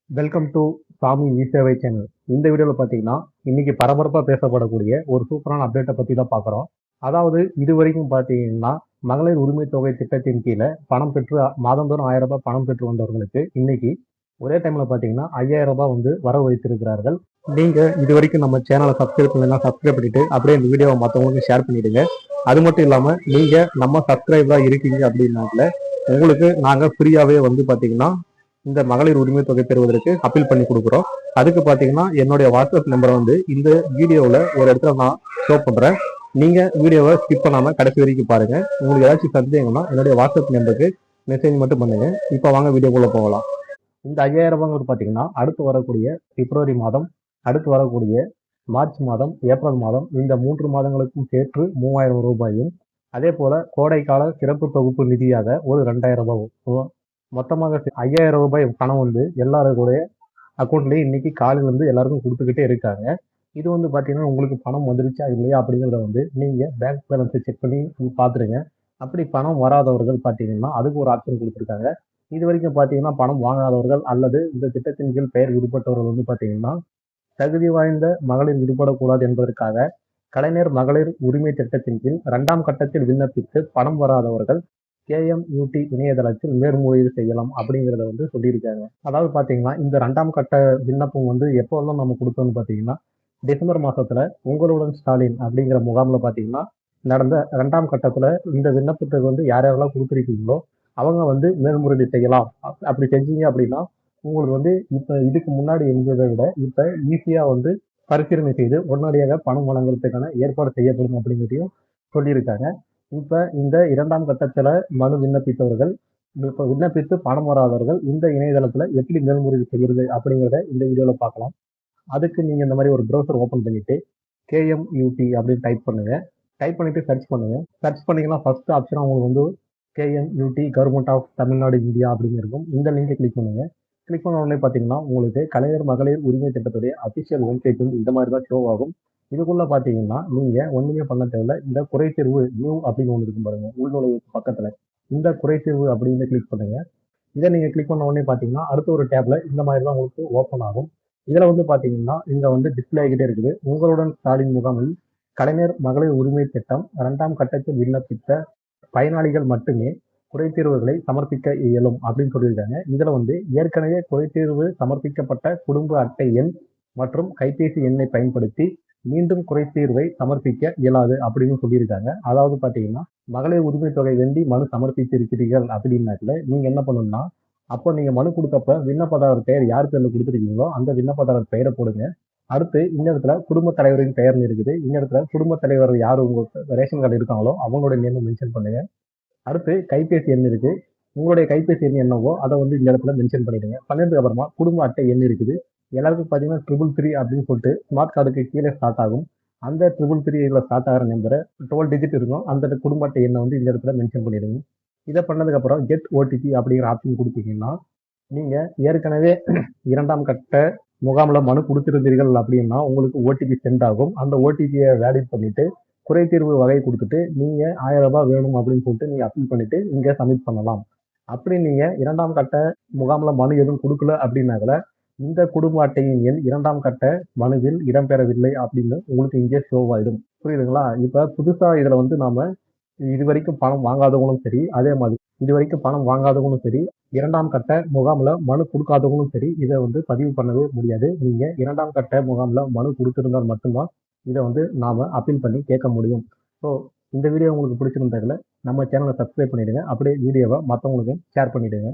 Welcome to சாமி இ-சேவை channel. இந்த வீடியோவில் பார்த்தீங்கன்னா இன்னைக்கு பரபரப்பாக பேசப்படக்கூடிய ஒரு சூப்பரான அப்டேட்டை பற்றி தான் பார்க்குறோம். அதாவது இது வரைக்கும் பார்த்தீங்கன்னா மகளிர் உரிமை தொகை திட்டத்தின் கீழே பணம் பெற்று மாதந்தோறும் 1000 ரூபாய் பணம் பெற்று வந்தவர்களுக்கு இன்னைக்கு ஒரே டைமில் பார்த்தீங்கன்னா 5000 ரூபாய் வந்து வரவு வைத்திருக்கிறார்கள். நீங்கள் இது வரைக்கும் நம்ம சேனலை சப்ஸ்கிரைப் பண்ணலாம், சப்ஸ்கிரைப் பண்ணிட்டு அப்படியே இந்த வீடியோவை மற்றவங்களுக்கு ஷேர் பண்ணிடுங்க. அது மட்டும் இல்லாமல் நீங்கள் நம்ம சப்ஸ்கிரைபராக இருக்கீங்க அப்படின்னால உங்களுக்கு நாங்கள் ஃப்ரீயாகவே வந்து பார்த்தீங்கன்னா இந்த மகளிர் உரிமை தொகை பெறுவதற்கு அப்பீல் பண்ணி கொடுக்குறோம். அதுக்கு பார்த்தீங்கன்னா என்னுடைய வாட்ஸ்அப் நம்பரை வந்து இந்த வீடியோவில் ஒரு இடத்துல நான் ஷோ பண்ணுறேன். நீங்கள் வீடியோவை ஸ்கிப் பண்ணாமல் கடைசி வரைக்கும் பாருங்கள். உங்களுக்கு ஏதாச்சும் சந்தேகம்னா என்னுடைய வாட்ஸ்அப் நம்பருக்கு மெசேஜ் மட்டும் பண்ணுங்க. இப்போ வாங்க வீடியோக்குள்ளே போகலாம். இந்த 5000 ரூபாங்கிறது பார்த்தீங்கன்னா அடுத்து வரக்கூடிய பிப்ரவரி மாதம், அடுத்து வரக்கூடிய மார்ச் மாதம், ஏப்ரல் மாதம் இந்த 3 மாதங்களுக்கும் சேர்த்து 3000 ரூபாயும், அதே போல கோடைக்கால சிறப்பு தொகுப்பு நிதியாக ஒரு 2000 ரூபாயும், மொத்தமாக 5000 ரூபாய் பணம் வந்து எல்லாருடைய அக்கௌண்ட்லேயும் இன்னைக்கு காலையில இருந்து எல்லாருக்கும் கொடுத்துக்கிட்டே இருக்காங்க. இது வந்து பார்த்தீங்கன்னா உங்களுக்கு பணம் வந்துருச்சா இல்லையா அப்படிங்கிறத வந்து நீங்கள் பேங்க் பேலன்ஸை செக் பண்ணி பார்த்துருங்க. அப்படி பணம் வராதவர்கள் பார்த்தீங்கன்னா அதுக்கு ஒரு ஆப்ஷன் கொடுத்துருக்காங்க. இது வரைக்கும் பார்த்தீங்கன்னா பணம் வாங்காதவர்கள் அல்லது இந்த திட்டத்தின் கீழ் பெயர் விடுபட்டவர்கள் வந்து பார்த்தீங்கன்னா தகுதி வாய்ந்த மகளிர் விடுபடக்கூடாது என்பதற்காக கலைஞர் மகளிர் உரிமை திட்டத்தின் கீழ் 2ஆம் கட்டத்தில் விண்ணப்பித்து பணம் வராதவர்கள் KMUT இணையதளத்தில் மேல்முறையீடு செய்யலாம் அப்படிங்கிறத வந்து சொல்லியிருக்காங்க. அதாவது பார்த்தீங்கன்னா இந்த 2ஆம் கட்ட விண்ணப்பம் வந்து எப்போல்லாம் நம்ம கொடுத்தோம்னு பார்த்தீங்கன்னா டிசம்பர் மாதத்துல உங்களுடன் ஸ்டாலின் அப்படிங்கிற முகாமில் பார்த்தீங்கன்னா நடந்த 2ஆம் கட்டத்தில் இந்த விண்ணப்பத்துக்கு வந்து யார் யாரெல்லாம் கொடுத்துருக்கீங்களோ அவங்க வந்து மேல்முறையீடு செய்யலாம். அப்படி செஞ்சீங்க அப்படின்னா உங்களுக்கு வந்து இப்போ இதுக்கு முன்னாடி இருந்ததை விட இப்போ ஈஸியாக வந்து பரிசீலனை செய்து உடனடியாக பணம் வழங்குறதுக்கான ஏற்பாடு செய்யப்படும் அப்படிங்கிறதையும் சொல்லியிருக்காங்க. இப்ப இந்த 2ஆம் கட்டத்துல மனு விண்ணப்பித்தவர்கள் இப்ப விண்ணப்பித்து பணம் வராதவர்கள் இந்த இணையதளத்துல எப்படி மேல்முறையீடு செய்கிறது அப்படிங்கிறத இந்த வீடியோல பார்க்கலாம். அதுக்கு நீங்க இந்த மாதிரி ஒரு ப்ரௌசர் ஓபன் பண்ணிட்டு KMUT அப்படின்னு டைப் பண்ணுங்க. டைப் பண்ணிட்டு சர்ச் பண்ணுங்க. சர்ச் பண்ணீங்கன்னா ஃபர்ஸ்ட் ஆப்ஷன் உங்களுக்கு வந்து KMUT government of Tamil Nadu India அப்படின்னு இருக்கும். இந்த லிங்கை கிளிக் பண்ணுங்க. கிளிக் பண்ண உடனே பார்த்தீங்கன்னா உங்களுக்கு கலைஞர் மகளிர் உரிமை திட்டத்துடைய அபிஷியல் ஹோம் பேஜ் வந்து இந்த மாதிரி தான் ஷோ ஆகும். இதுக்குள்ள பார்த்தீங்கன்னா நீங்க ஒண்ணுமே பண்ண தேவையில்ல. இந்த குறைதீர்வு நியூ அப்படின்னு ஒன்று இருக்கும் பாருங்க, உள்நுழைவுக்கு பக்கத்துல இந்த குறைதீர்வு அப்படின்னு கிளிக் பண்ணுங்க. இதை நீங்க கிளிக் பண்ண உடனே பார்த்தீங்கன்னா அடுத்த ஒரு டேப்ல இந்த மாதிரி தான் உங்களுக்கு ஓப்பன் ஆகும். இதுல வந்து பார்த்தீங்கன்னா இங்க வந்து டிஸ்பிளே ஆகிட்டே இருக்குது. உங்களுடன் ஸ்டாலின் முகாமில் கலைஞர் மகளிர் உரிமை திட்டம் 2ஆம் கட்டத்தில் விண்ணப்பித்த பயனாளிகள் மட்டுமே குறைதீர்வுகளை சமர்ப்பிக்க இயலும் அப்படின்னு சொல்லியிருக்காங்க. இதுல வந்து ஏற்கனவே குறைதீர்வு சமர்ப்பிக்கப்பட்ட குடும்ப அட்டை எண் மற்றும் கைபேசி எண்ணை பயன்படுத்தி மீண்டும் குறைதீர்வை சமர்ப்பிக்க இயலாது அப்படின்னு சொல்லியிருக்காங்க. அதாவது பார்த்தீங்கன்னா மகளிர் உரிமை தொகை வேண்டி மனு சமர்ப்பித்து இருக்கிறீர்கள் அப்படின்னாக்கல நீங்க என்ன பண்ணணும்னா அப்போ நீங்க மனு கொடுத்தப்ப விண்ணப்பதாரர் பெயர் யார் பேர்ல கொடுத்துருக்கீங்களோ அந்த விண்ணப்பதாரர் பெயரை போடுங்க. அடுத்து இந்த இடத்துல குடும்பத் தலைவரின் பெயர்னு இருக்குது. இந்த இடத்துல குடும்பத் தலைவர் யார் உங்க ரேஷன் கார்டு இருக்காங்களோ அவங்களோட நேம் மென்ஷன் பண்ணுங்க. அடுத்து கைபேசி எண் இருக்கு. உங்களுடைய கைபேசி எண் என்னவோ அதை வந்து இந்த இடத்துல மென்ஷன் பண்ணிடுங்க. பண்ணதுக்கு அப்புறமா குடும்ப அட்டை எண் இருக்குது. எல்லாருக்கும் பார்த்தீங்கன்னா 333 அப்படின்னு சொல்லிட்டு ஸ்மார்ட் கார்டுக்கு கீழே ஸ்டார்ட் ஆகும். அந்த 333 ஸ்டார்ட் ஆகிற நம்பரை 12 டிஜிட் இருக்கும். அந்த குடும்ப அட்டை எண்ணை வந்து இந்த இடத்துல மென்ஷன் பண்ணிடுங்க. இதை பண்ணதுக்கு அப்புறம் கெட் ஓடிபி அப்படிங்கிற ஆப்ஷன் கொடுத்தீங்கன்னா நீங்க ஏற்கனவே 2ஆம் கட்ட முகாம்ல மனு கொடுத்திருந்தீர்கள் அப்படின்னா உங்களுக்கு ஓடிபி சென்ட் ஆகும். அந்த ஓடிபியை வேலிட் பண்ணிட்டு குறைதீர்வு வகை கொடுத்துட்டு நீங்க 1000 ரூபாய் வேணும் அப்படின்னு சொல்லிட்டு நீங்க அப்பீல் பண்ணிட்டு இங்க சப்மிட் பண்ணலாம். அப்படி நீங்க 2ஆம் கட்ட முகாம்ல மனு எதுவும் கொடுக்கல அப்படின்னாக்கல இந்த குடும்ப அட்டையின் எண் 2ஆம் கட்ட மனுவில் இடம்பெறவில்லை அப்படின்னு உங்களுக்கு இங்கே ஷோ ஆயிடும். புரியுதுங்களா? இப்ப புதுசா இதுல வந்து நாம இதுவரைக்கும் பணம் வாங்காதவங்களும் சரி, அதே மாதிரி இதுவரைக்கும் பணம் வாங்காதவங்களும் சரி, 2ஆம் கட்ட முகாம்ல மனு கொடுக்காதவங்களும் சரி இதை வந்து பதிவு பண்ணவே முடியாது. நீங்க 2ஆம் கட்ட முகாம்ல மனு கொடுத்திருந்தால் மட்டும்தான் இதை வந்து நாம அப்பீல் பண்ணி கேட்க முடியும். ஸோ இந்த வீடியோ உங்களுக்கு பிடிச்சிருந்ததுல நம்ம சேனலை சப்ஸ்கிரைப் பண்ணிடுங்க. அப்படியே வீடியோவை மற்றவங்களுக்கு ஷேர் பண்ணிடுங்க.